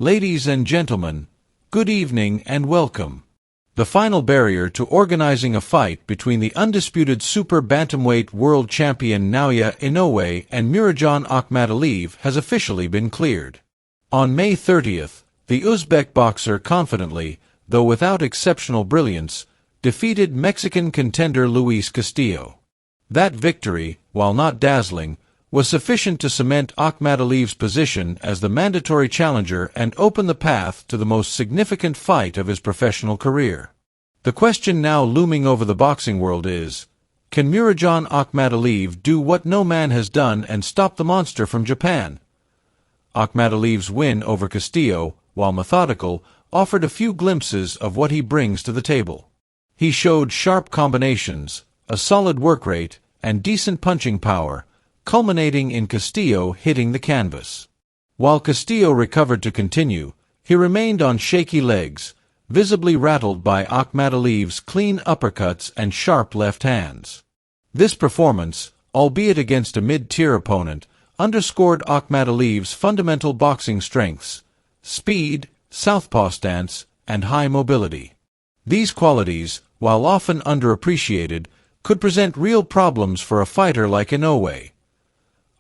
Ladies and gentlemen, good evening and welcome. The final barrier to organizing a fight between the undisputed super bantamweight world champion Naoya Inoue and Muradjon Akhmadaliev has officially been cleared. On May 30th, the Uzbek boxer confidently, though without exceptional brilliance, defeated Mexican contender Luis Castillo. That victory, while not dazzling, was sufficient to cement Akhmadaliev's position as the mandatory challenger and open the path to the most significant fight of his professional career. The question now looming over the boxing world is, can Muradjon Akhmadaliev do what no man has done and stop the monster from Japan? Akhmadaliev's win over Castillo, while methodical, offered a few glimpses of what he brings to the table. He showed sharp combinations, a solid work rate, and decent punching power, culminating in Castillo hitting the canvas. While Castillo recovered to continue, he remained on shaky legs, visibly rattled by Akhmadaliev's clean uppercuts and sharp left hands. This performance, albeit against a mid-tier opponent, underscored Akhmadaliev's fundamental boxing strengths: speed, southpaw stance, and high mobility. These qualities, while often underappreciated, could present real problems for a fighter like Inoue.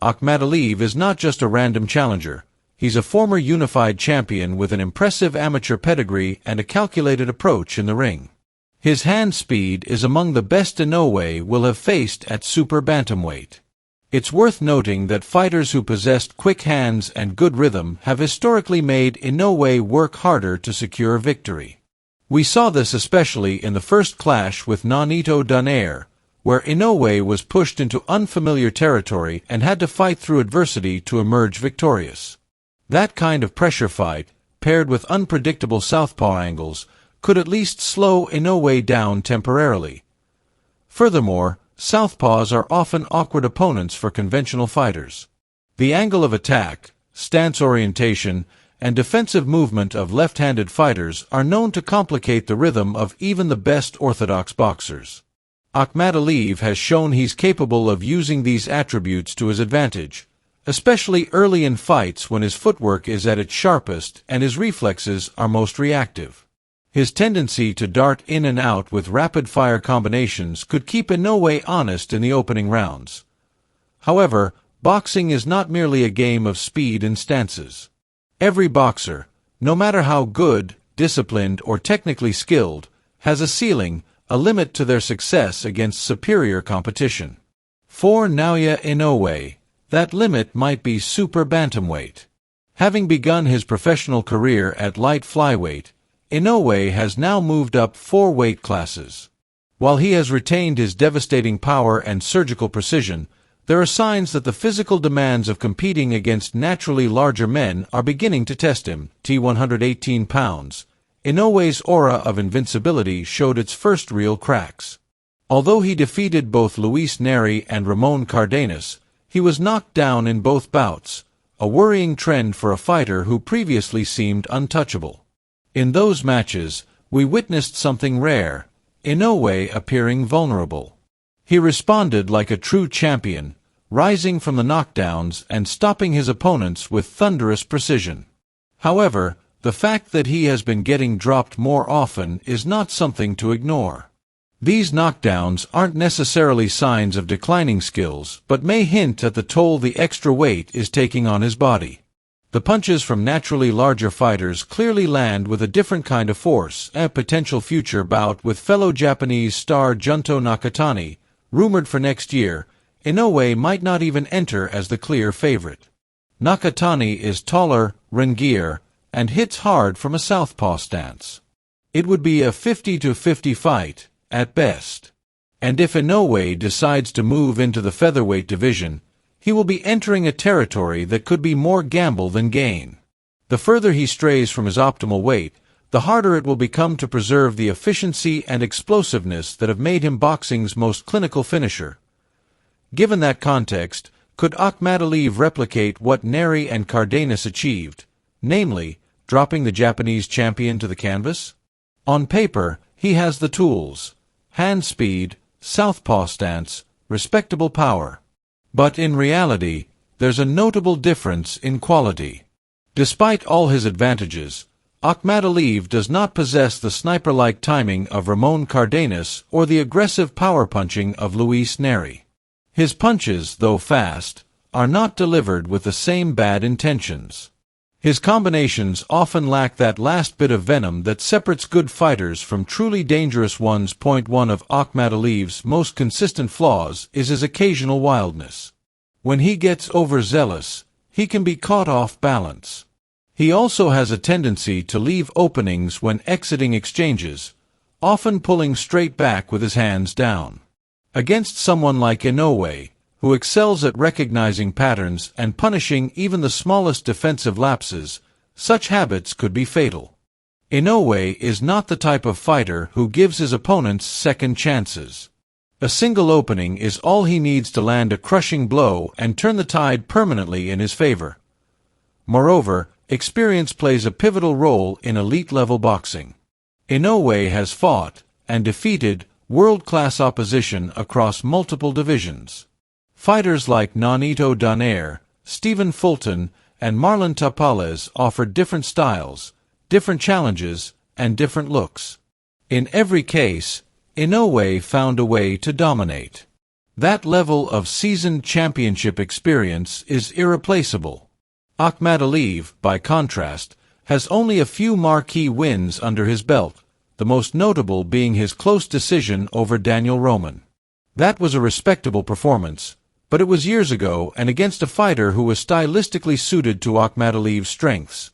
Akhmadaliev is not just a random challenger. He's a former unified champion with an impressive amateur pedigree and a calculated approach in the ring. His hand speed is among the best Inoue will have faced at super bantamweight. It's worth noting that fighters who possessed quick hands and good rhythm have historically made Inoue work harder to secure victory. We saw this especially in the first clash with Donaire, where Inoue was pushed into unfamiliar territory and had to fight through adversity to emerge victorious. That kind of pressure fight, paired with unpredictable southpaw angles, could at least slow Inoue down temporarily. Furthermore, southpaws are often awkward opponents for conventional fighters. The angle of attack, stance orientation, and defensive movement of left-handed fighters are known to complicate the rhythm of even the best orthodox boxers. Akhmadaliev has shown he's capable of using these attributes to his advantage, especially early in fights when his footwork is at its sharpest and his reflexes are most reactive. His tendency to dart in and out with rapid-fire combinations could keep Inoue honest in the opening rounds. However, boxing is not merely a game of speed and stances. Every boxer, no matter how good, disciplined, or technically skilled, has a ceiling, a limit to their success against superior competition. For Naoya Inoue, that limit might be super bantamweight. Having begun his professional career at light flyweight, Inoue has now moved up 4 weight classes. While he has retained his devastating power and surgical precision, there are signs that the physical demands of competing against naturally larger men are beginning to test him. 118 pounds. Inoue's aura of invincibility showed its first real cracks. Although he defeated both Luis Neri and Ramon Cardenas, he was knocked down in both bouts, a worrying trend for a fighter who previously seemed untouchable. In those matches, we witnessed something rare, Inoue appearing vulnerable. He responded like a true champion, rising from the knockdowns and stopping his opponents with thunderous precision. However, the fact that he has been getting dropped more often is not something to ignore. These knockdowns aren't necessarily signs of declining skills, but may hint at the toll the extra weight is taking on his body. The punches from naturally larger fighters clearly land with a different kind of force. A potential future bout with fellow Japanese star Junto Nakatani, rumored for next year, Inoue might not even enter as the clear favorite. Nakatani is taller, rangier, and hits hard from a southpaw stance. It would be a 50-50 fight, at best. And if Inoue decides to move into the featherweight division, he will be entering a territory that could be more gamble than gain. The further he strays from his optimal weight, the harder it will become to preserve the efficiency and explosiveness that have made him boxing's most clinical finisher. Given that context, could Akhmadaliev replicate what Neri and Cardenas achieved, namely, dropping the Japanese champion to the canvas? On paper, he has the tools: hand speed, southpaw stance, respectable power. But in reality, there's a notable difference in quality. Despite all his advantages, Akhmadaliev does not possess the sniper-like timing of Ramon Cardenas or the aggressive power punching of Luis Neri. His punches, though fast, are not delivered with the same bad intentions. His combinations often lack that last bit of venom that separates good fighters from truly dangerous ones. One of Akhmadaliev's most consistent flaws is his occasional wildness. When he gets overzealous, he can be caught off balance. He also has a tendency to leave openings when exiting exchanges, often pulling straight back with his hands down. Against someone like Inoue, who excels at recognizing patterns and punishing even the smallest defensive lapses, such habits could be fatal. Inoue is not the type of fighter who gives his opponents second chances. A single opening is all he needs to land a crushing blow and turn the tide permanently in his favor. Moreover, experience plays a pivotal role in elite-level boxing. Inoue has fought and defeated world-class opposition across multiple divisions. Fighters like Nonito Donaire, Stephen Fulton, and Marlon Tapales offered different styles, different challenges, and different looks. In every case, Inoue found a way to dominate. That level of seasoned championship experience is irreplaceable. Akhmadaliev, by contrast, has only a few marquee wins under his belt, the most notable being his close decision over Daniel Roman. That was a respectable performance, but it was years ago and against a fighter who was stylistically suited to Akhmadaliev's strengths.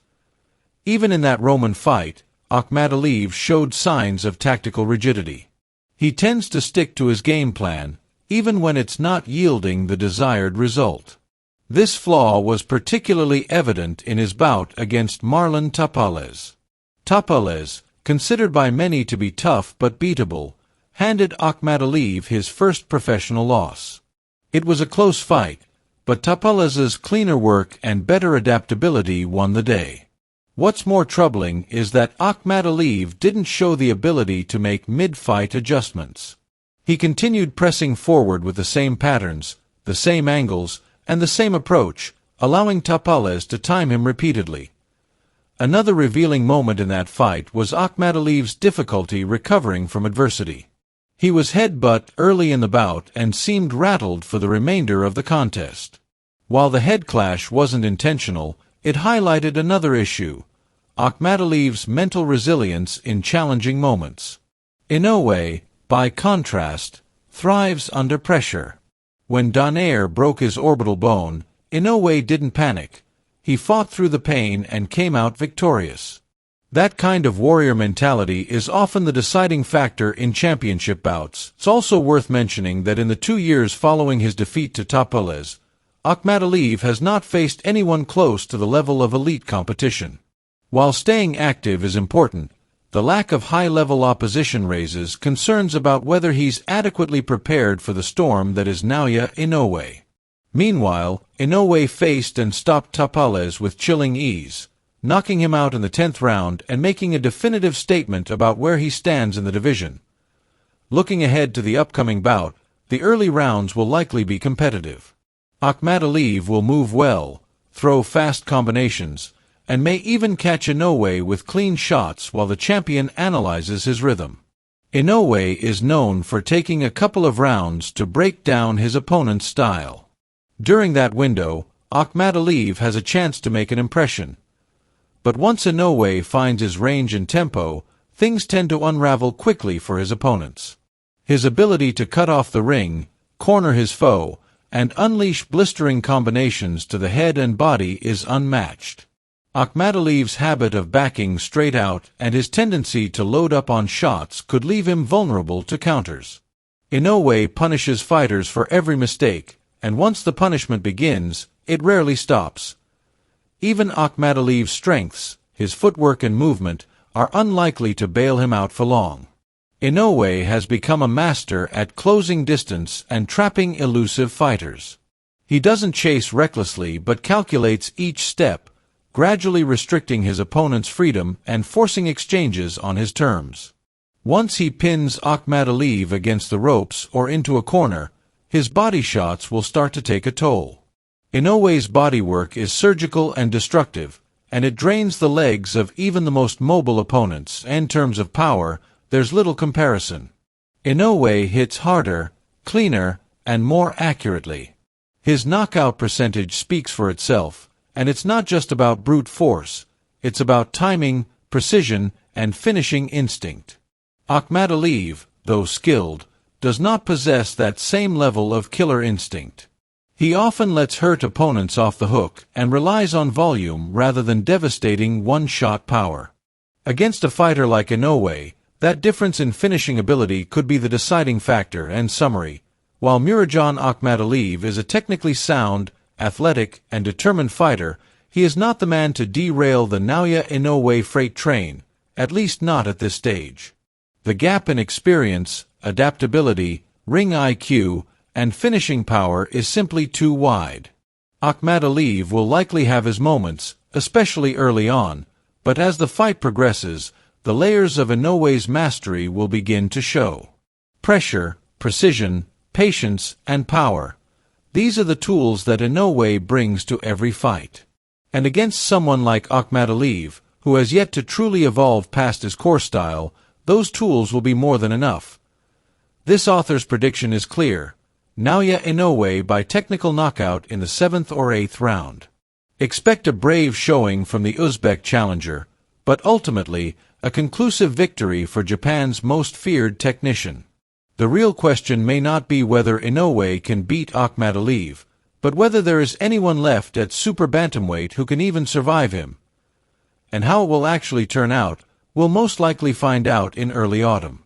Even in that Roman fight, Akhmadaliev showed signs of tactical rigidity. He tends to stick to his game plan, even when it's not yielding the desired result. This flaw was particularly evident in his bout against Marlon Tapales. Tapales, considered by many to be tough but beatable, handed Akhmadaliev his first professional loss. It was a close fight, but Tapales's cleaner work and better adaptability won the day. What's more troubling is that Akhmadaliev didn't show the ability to make mid-fight adjustments. He continued pressing forward with the same patterns, the same angles, and the same approach, allowing Tapales to time him repeatedly. Another revealing moment in that fight was Akhmadaliev's difficulty recovering from adversity. He was headbutt early in the bout and seemed rattled for the remainder of the contest. While the head clash wasn't intentional, it highlighted another issue: Akhmadaliev's mental resilience in challenging moments. Inoue, by contrast, thrives under pressure. When Donaire broke his orbital bone, Inoue didn't panic. He fought through the pain and came out victorious. That kind of warrior mentality is often the deciding factor in championship bouts. It's also worth mentioning that in the 2 years following his defeat to Tapales, Akhmadaliev has not faced anyone close to the level of elite competition. While staying active is important, the lack of high-level opposition raises concerns about whether he's adequately prepared for the storm that is Naoya Inoue. Meanwhile, Inoue faced and stopped Tapales with chilling ease, knocking him out in the 10th round and making a definitive statement about where he stands in the division. Looking ahead to the upcoming bout, the early rounds will likely be competitive. Akhmadaliev will move well, throw fast combinations, and may even catch Inoue with clean shots while the champion analyzes his rhythm. Inoue is known for taking a couple of rounds to break down his opponent's style. During that window, Akhmadaliev has a chance to make an impression. But once Inoue finds his range and tempo, things tend to unravel quickly for his opponents. His ability to cut off the ring, corner his foe, and unleash blistering combinations to the head and body is unmatched. Akhmadaliev's habit of backing straight out and his tendency to load up on shots could leave him vulnerable to counters. Inoue punishes fighters for every mistake, and once the punishment begins, it rarely stops. Even Akhmadaliev's strengths, his footwork and movement, are unlikely to bail him out for long. Inoue has become a master at closing distance and trapping elusive fighters. He doesn't chase recklessly but calculates each step, gradually restricting his opponent's freedom and forcing exchanges on his terms. Once he pins Akhmadaliev against the ropes or into a corner, his body shots will start to take a toll. Inoue's bodywork is surgical and destructive, and it drains the legs of even the most mobile opponents. In terms of power, there's little comparison. Inoue hits harder, cleaner, and more accurately. His knockout percentage speaks for itself, and it's not just about brute force, it's about timing, precision, and finishing instinct. Akhmadaliev, though skilled, does not possess that same level of killer instinct. He often lets hurt opponents off the hook and relies on volume rather than devastating one-shot power. Against a fighter like Inoue, that difference in finishing ability could be the deciding factor. And summary: while Muradjon Akhmadaliev is a technically sound, athletic, and determined fighter, he is not the man to derail the Naoya Inoue freight train, at least not at this stage. The gap in experience, adaptability, ring IQ, and finishing power is simply too wide. Akhmadaliev will likely have his moments, especially early on, but as the fight progresses, the layers of Inoue's mastery will begin to show. Pressure, precision, patience, and power. These are the tools that Inoue brings to every fight. And against someone like Akhmadaliev, who has yet to truly evolve past his core style, those tools will be more than enough. This author's prediction is clear: Naoya Inoue by technical knockout in the 7th or 8th round. Expect a brave showing from the Uzbek challenger, but ultimately, a conclusive victory for Japan's most feared technician. The real question may not be whether Inoue can beat Akhmadaliev, but whether there is anyone left at super bantamweight who can even survive him. And how it will actually turn out, we'll most likely find out in early autumn.